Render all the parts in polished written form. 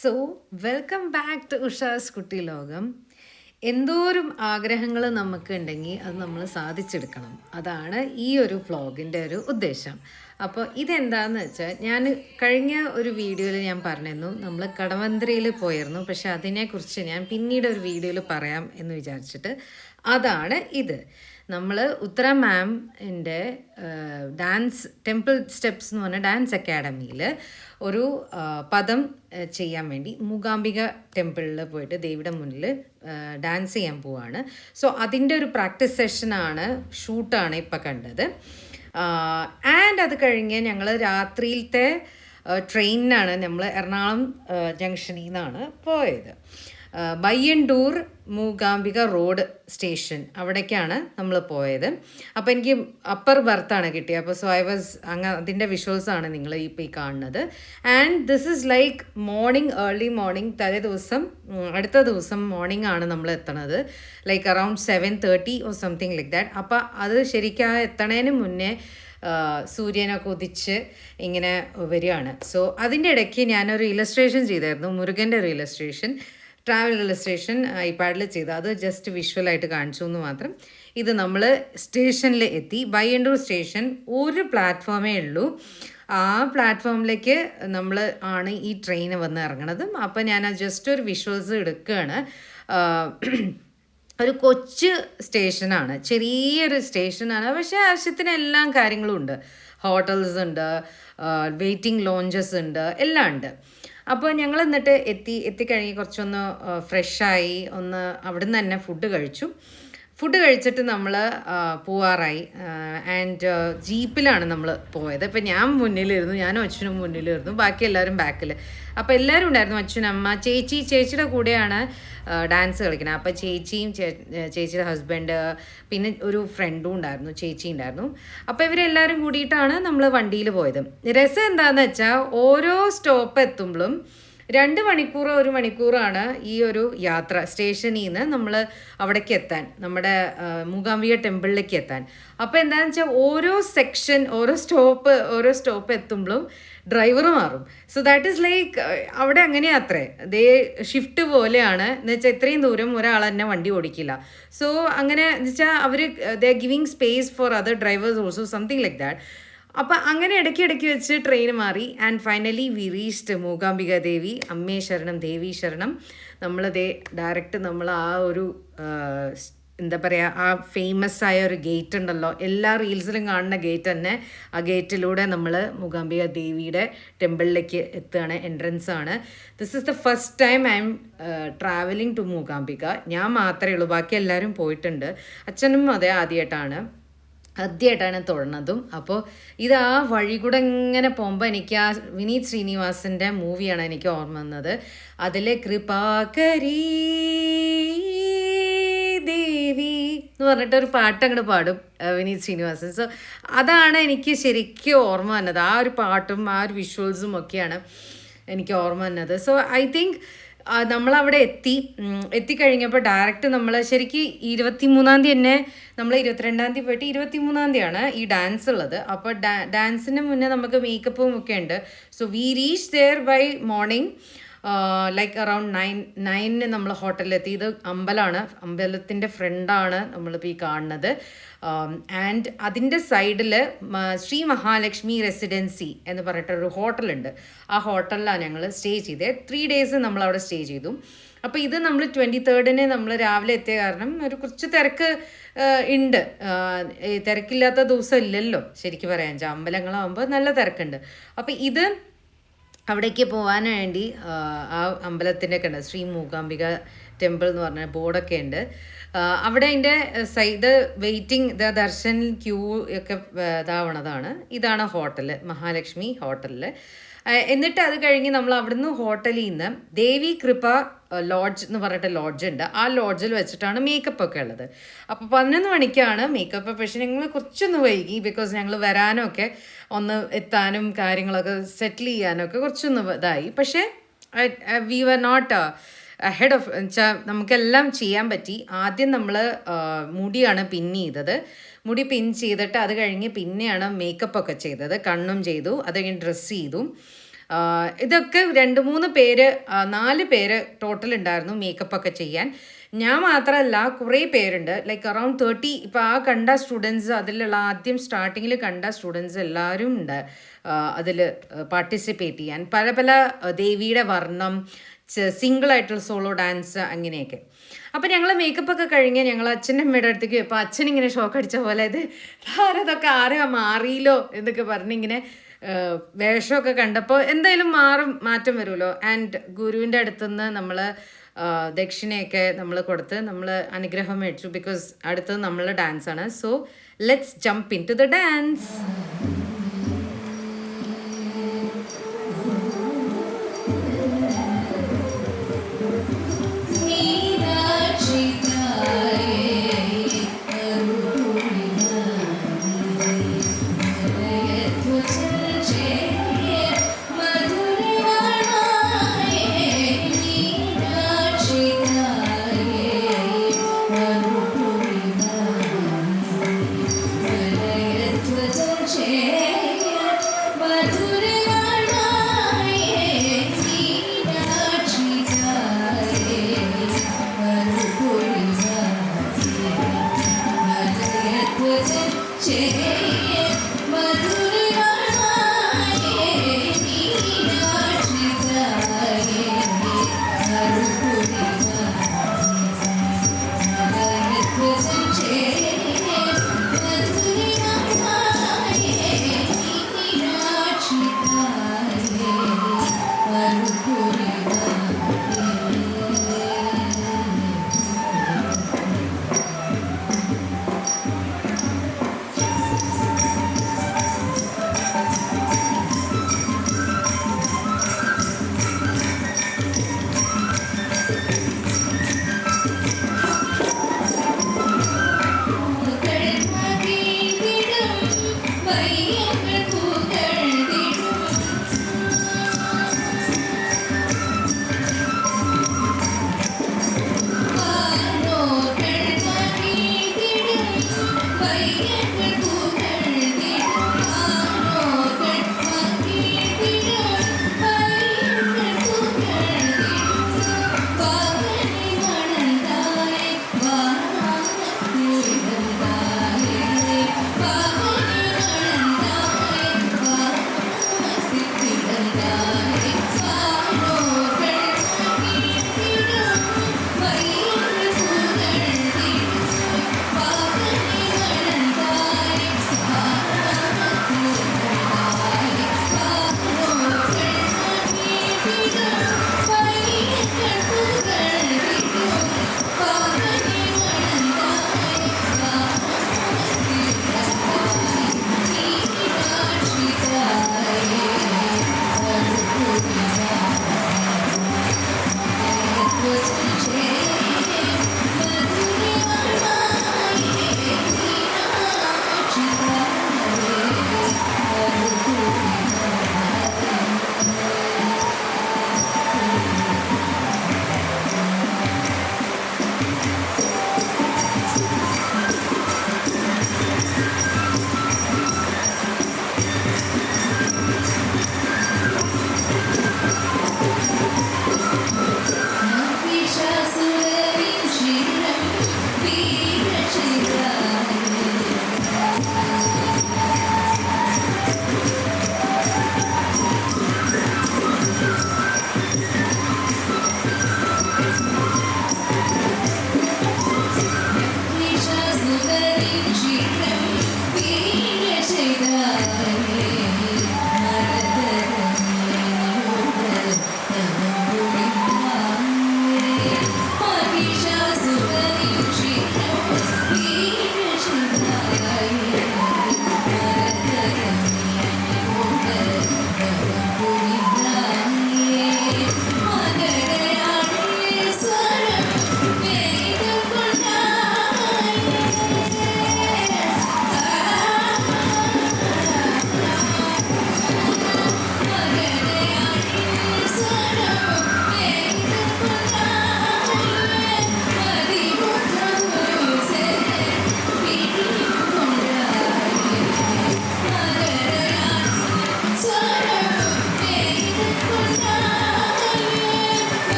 So welcome back to ഉഷാസ് കുട്ടി ലോകം. എന്തോരം ആഗ്രഹങ്ങൾ നമുക്ക് ഉണ്ടെങ്കിൽ അത് നമ്മൾ സാധിച്ചെടുക്കണം. അതാണ് ഈ ഒരു വ്ളോഗിൻ്റെ ഒരു ഉദ്ദേശം. അപ്പോൾ ഇതെന്താണെന്ന് വെച്ചാൽ, ഞാൻ കഴിഞ്ഞ ഒരു വീഡിയോയിൽ ഞാൻ പറഞ്ഞിരുന്നു നമ്മൾ കടവന്ത്രയിൽ പോയിരുന്നു. പക്ഷെ അതിനെക്കുറിച്ച് ഞാൻ പിന്നീട് ഒരു വീഡിയോയിൽ പറയാം എന്ന് വിചാരിച്ചിട്ട് അതാണ് ഇത്. നമ്മൾ ഉത്തര മാമിൻ്റെ ഡാൻസ് ടെമ്പിൾ സ്റ്റെപ്സ് എന്ന് പറഞ്ഞ ഡാൻസ് അക്കാഡമിയിൽ ഒരു പദം ചെയ്യാൻ വേണ്ടി മൂകാംബിക ടെമ്പിളിൽ പോയിട്ട് ദേവിയുടെ മുന്നിൽ ഡാൻസ് ചെയ്യാൻ പോവാണ്. സോ അതിൻ്റെ ഒരു പ്രാക്ടീസ് സെഷനാണ്, ഷൂട്ടാണ് ഇപ്പം കണ്ടത്. ആൻഡ് അത് കഴിഞ്ഞ് ഞങ്ങൾ രാത്രിയിലത്തെ ട്രെയിനിനാണ് നമ്മൾ എറണാകുളം ജംഗ്ഷനിൽ നിന്നാണ് പോയത്. ബയ്യണ്ടൂർ മൂകാംബിക റോഡ് സ്റ്റേഷൻ അവിടേക്കാണ് നമ്മൾ പോയത്. അപ്പോൾ എനിക്ക് അപ്പർ ബർത്താണ് കിട്ടിയത്. അപ്പോൾ സോ ഐ വാസ് അതിൻ്റെ വിഷ്വൽസാണ് നിങ്ങൾ ഇപ്പോൾ ഈ കാണുന്നത്. And this is like morning, early morning. തലേ ദിവസം അടുത്ത ദിവസം മോർണിംഗ് ആണ് നമ്മൾ എത്തണത്, like around 7:30 or something like that. അപ്പോൾ അത് ശരിക്കും എത്തണേന് മുന്നേ സൂര്യനൊക്കെ ഉദിച്ച് ഇങ്ങനെ വരികയാണ്. സോ അതിൻ്റെ ഇടയ്ക്ക് ഞാനൊരു ഇലസ്ട്രേഷൻ ചെയ്തായിരുന്നു, മുരുകൻ്റെ ഒരു ഇലസ്ട്രേഷൻ, ട്രാവൽ ഇലസ്ട്രേഷൻ ഐപാഡിൽ ചെയ്ത്. അത് ജസ്റ്റ് വിഷ്വലായിട്ട് കാണിച്ചു എന്ന് മാത്രം. ഇത് നമ്മൾ സ്റ്റേഷനിൽ എത്തി. ബയ്യണ്ടൂർ സ്റ്റേഷൻ ഒരു പ്ലാറ്റ്ഫോമേ ഉള്ളൂ. ആ പ്ലാറ്റ്ഫോമിലേക്ക് നമ്മൾ ആണ് ഈ ട്രെയിൻ വന്ന് ഇറങ്ങണതും. അപ്പോൾ ഞാൻ ജസ്റ്റ് ഒരു വിഷ്വൽസ് എടുക്കുകയാണ്. ഒരു കൊച്ചു സ്റ്റേഷനാണ്, ചെറിയൊരു സ്റ്റേഷനാണ്. പക്ഷേ ആവശ്യത്തിന് എല്ലാ കാര്യങ്ങളും ഉണ്ട്. ഹോട്ടൽസ് ഉണ്ട്, വെയിറ്റിംഗ് ലോഞ്ചസ് ഉണ്ട്, എല്ലാം ഉണ്ട്. അപ്പോൾ ഞങ്ങൾ എന്നിട്ട് എത്തിക്കഴിഞ്ഞ് കുറച്ചൊന്ന് ഫ്രഷായി ഒന്ന് അവിടെ നിന്ന് തന്നെ ഫുഡ് കഴിച്ചു. ഫുഡ് കഴിച്ചിട്ട് നമ്മൾ പോവാറായി. ആൻഡ് ജീപ്പിലാണ് നമ്മൾ പോയത്. ഇപ്പം ഞാൻ മുന്നിലിരുന്നു, ഞാനും അച്ഛനും മുന്നിലിരുന്നു, ബാക്കി എല്ലാവരും ബാക്കിൽ. അപ്പോൾ എല്ലാവരും ഉണ്ടായിരുന്നു, അച്ഛൻ, അമ്മ, ചേച്ചിയുടെ കൂടെയാണ് ഡാൻസ് കളിക്കുന്നത്. അപ്പോൾ ചേച്ചിയും ചേച്ചിയുടെ ഹസ്ബൻഡ്, പിന്നെ ഒരു ഫ്രണ്ടും ഉണ്ടായിരുന്നു, ചേച്ചി ഉണ്ടായിരുന്നു. അപ്പോൾ ഇവരെല്ലാവരും കൂടിയിട്ടാണ് നമ്മൾ വണ്ടിയിൽ പോയത്. രസം എന്താണെന്ന് വെച്ചാൽ ഓരോ സ്റ്റോപ്പ് എത്തുമ്പോഴും 2 മണിക്കൂറോ 1 മണിക്കൂറാണ് ഈ ഒരു യാത്ര, സ്റ്റേഷനിൽ നിന്ന് നമ്മൾ അവിടേക്ക് എത്താൻ, നമ്മുടെ മൂകാംബിക ടെമ്പിളിലേക്ക് എത്താൻ. അപ്പോൾ എന്താണെന്ന് വെച്ചാൽ ഓരോ സെക്ഷൻ, ഓരോ സ്റ്റോപ്പ് എത്തുമ്പോഴും ഡ്രൈവർ മാറും. സോ ദാറ്റ് ഈസ് ലൈക്ക് അവിടെ അങ്ങനെയാ അത്രേ, ഷിഫ്റ്റ് പോലെയാണ്. എന്ന് വെച്ചാൽ ഇത്രയും ദൂരം ഒരാൾ തന്നെ വണ്ടി ഓടിക്കില്ല. സോ അങ്ങനെ എന്ന് വെച്ചാൽ അവർ they are giving space for other drivers also, something like that. അപ്പം അങ്ങനെ ഇടയ്ക്ക് വെച്ച് ട്രെയിൻ മാറി. And finally we reached Mookambika Devi. അമ്മേ ശരണം, ദേവി ശരണം. നമ്മളതേ ഡയറക്റ്റ് നമ്മൾ ആ ഒരു എന്താ പറയുക, ആ ഫേമസ് ആയ ഒരു ഗേറ്റ് ഉണ്ടല്ലോ, എല്ലാ റീൽസിലും കാണുന്ന ഗേറ്റ് തന്നെ. ആ ഗേറ്റിലൂടെ നമ്മൾ മൂകാംബിക ദേവിയുടെ ടെമ്പിളിലേക്ക് എത്തുകയാണ്, എൻട്രൻസ് ആണ്. This is the first time I am travelling to Mookambika. ഞാൻ മാത്രമേ ഉള്ളൂ, ബാക്കി എല്ലാവരും പോയിട്ടുണ്ട്. അച്ഛനും അതേ ആദ്യമായിട്ടാണ് തൊഴുന്നതും. അപ്പോൾ ഇത് ആ വഴി കൂടെ ഇങ്ങനെ പോകുമ്പോൾ എനിക്ക് ആ വിനീത് ശ്രീനിവാസൻ്റെ മൂവിയാണ് എനിക്ക് ഓർമ്മ വന്നത്. അതിൽ കൃപാകരീ ദേവി എന്ന് പറഞ്ഞിട്ടൊരു പാട്ട് അങ്ങോട്ട് പാടും വിനീത് ശ്രീനിവാസൻ. സോ അതാണ് എനിക്ക് ശരിക്കും ഓർമ്മ വന്നത്. ആ ഒരു പാട്ടും ആ ഒരു വിഷ്വൽസും ഒക്കെയാണ് എനിക്ക് ഓർമ്മ വന്നത്. സോ ഐ തിങ്ക് നമ്മളവിടെ എത്തിക്കഴിഞ്ഞപ്പോൾ ഡയറക്റ്റ് നമ്മൾ ശരിക്കും 23-ാം തീയതി തന്നെ, നമ്മൾ 22-ാം തീയതി പോയിട്ട് 23-ാം തീയതിയാണ് ഈ ഡാൻസ് ഉള്ളത്. അപ്പോൾ ഡാൻസിന് മുന്നേ നമുക്ക് മേക്കപ്പും ഒക്കെ ഉണ്ട്. So we reach there by morning, like around 9 നമ്മൾ ഹോട്ടലിലെത്തി. ഇത് അമ്പലമാണ്, അമ്പലത്തിൻ്റെ ഫ്രണ്ടാണ് നമ്മളിപ്പോൾ ഈ കാണുന്നത്. ആൻഡ് അതിൻ്റെ സൈഡിൽ ശ്രീ മഹാലക്ഷ്മി റെസിഡൻസി എന്ന് പറഞ്ഞിട്ടൊരു ഹോട്ടലുണ്ട്. ആ ഹോട്ടലിലാണ് ഞങ്ങൾ സ്റ്റേ ചെയ്തത്. 3 ഡേയ്സ് നമ്മളവിടെ സ്റ്റേ ചെയ്തു. അപ്പോൾ ഇത് നമ്മൾ 23-ന് നമ്മൾ രാവിലെ എത്തിയ കാരണം ഒരു കുറച്ച് തിരക്ക് ഉണ്ട്. തിരക്കില്ലാത്ത ദിവസം ഇല്ലല്ലോ ശരിക്കും പറയാൻ. അമ്പലങ്ങളാകുമ്പോൾ നല്ല തിരക്കുണ്ട്. അപ്പോൾ ഇത് അവിടേക്ക് പോകാൻ വേണ്ടി ആ അമ്പലത്തിൻ്റെ ഒക്കെ ഉണ്ട്, ശ്രീ മൂകാംബിക ടെമ്പിൾ എന്ന് പറഞ്ഞ ബോർഡൊക്കെ ഉണ്ട് അവിടെ. അതിൻ്റെ സൈഡ് വെയിറ്റിംഗ് ദർശൻ ക്യൂ ഒക്കെ ഇതാവണതാണ്. ഇതാണ് ഹോട്ടൽ, മഹാലക്ഷ്മി ഹോട്ടലിൽ. എന്നിട്ട് അത് കഴിഞ്ഞ് നമ്മൾ അവിടുന്ന് ഹോട്ടലിൽ നിന്ന് ദേവി കൃപ ലോഡ്ജ് എന്ന് പറഞ്ഞിട്ട് ലോഡ്ജ് ഉണ്ട്. ആ ലോഡ്ജിൽ വെച്ചിട്ടാണ് മേക്കപ്പ് ഒക്കെ ഉള്ളത്. അപ്പോൾ 11 മണിക്കാണ് മേക്കപ്പ്. പക്ഷേ ഞങ്ങൾ കുറച്ചൊന്ന് വൈകി, ബിക്കോസ് ഞങ്ങൾ വരാനൊക്കെ ഒന്ന് എത്താനും കാര്യങ്ങളൊക്കെ സെറ്റിൽ ചെയ്യാനൊക്കെ കുറച്ചൊന്ന് ഇതായി. പക്ഷേ we were not ahead of വെച്ചാൽ നമുക്കെല്ലാം ചെയ്യാൻ പറ്റി. ആദ്യം നമ്മൾ മുടിയാണ് പിൻ ചെയ്തത്. മുടി പിൻ ചെയ്തിട്ട് അത് കഴിഞ്ഞ് പിന്നെയാണ് മേക്കപ്പ് ഒക്കെ ചെയ്തത്. കണ്ണും ചെയ്തു, അത് കഴിഞ്ഞ് ഡ്രസ്സ് ചെയ്തു. ഇതൊക്കെ 2-3 പേര് 4 പേര് ടോട്ടൽ ഉണ്ടായിരുന്നു മേക്കപ്പൊക്കെ ചെയ്യാൻ. ഞാൻ മാത്രമല്ല, കുറേ പേരുണ്ട്, ലൈക്ക് അറൗണ്ട് 30. ഇപ്പോൾ ആ കണ്ട സ്റ്റുഡൻസ്, അതിലുള്ള ആദ്യം സ്റ്റാർട്ടിങ്ങിൽ കണ്ട സ്റ്റുഡൻസ് എല്ലാവരും ഉണ്ട് അതിൽ പാർട്ടിസിപ്പേറ്റ് ചെയ്യാൻ. പല പല ദേവിയുടെ വർണ്ണം, സിംഗിളായിട്ടുള്ള സോളോ ഡാൻസ്, അങ്ങനെയൊക്കെ. അപ്പോൾ ഞങ്ങൾ മേക്കപ്പൊക്കെ കഴിഞ്ഞ് ഞങ്ങൾ അച്ഛൻ്റെ അമ്മയുടെ അടുത്തേക്ക് ഇപ്പോൾ അച്ഛൻ ഇങ്ങനെ ഷോക്ക് അടിച്ച പോലെ, ഇത് ആരതൊക്കെ ആരെയാ മാറിയില്ലോ എന്നൊക്കെ പറഞ്ഞിങ്ങനെ വേഷമൊക്കെ കണ്ടപ്പോൾ എന്തായാലും മാറ്റം വരുമല്ലോ. ആൻഡ് ഗുരുവിൻ്റെ അടുത്തുനിന്ന് നമ്മൾ ദക്ഷിണയൊക്കെ നമ്മൾ കൊടുത്ത് നമ്മൾ അനുഗ്രഹം മേടിച്ചു. ബിക്കോസ് അടുത്തത് നമ്മളുടെ ഡാൻസാണ്. So let's jump into the dance. Yeah.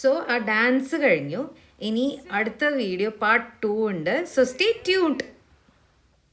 So ആ ഡാൻസ് കഴിഞ്ഞു. ഇനി അടുത്ത വീഡിയോ പാർട്ട് 2 ഉണ്ട്. So stay tuned.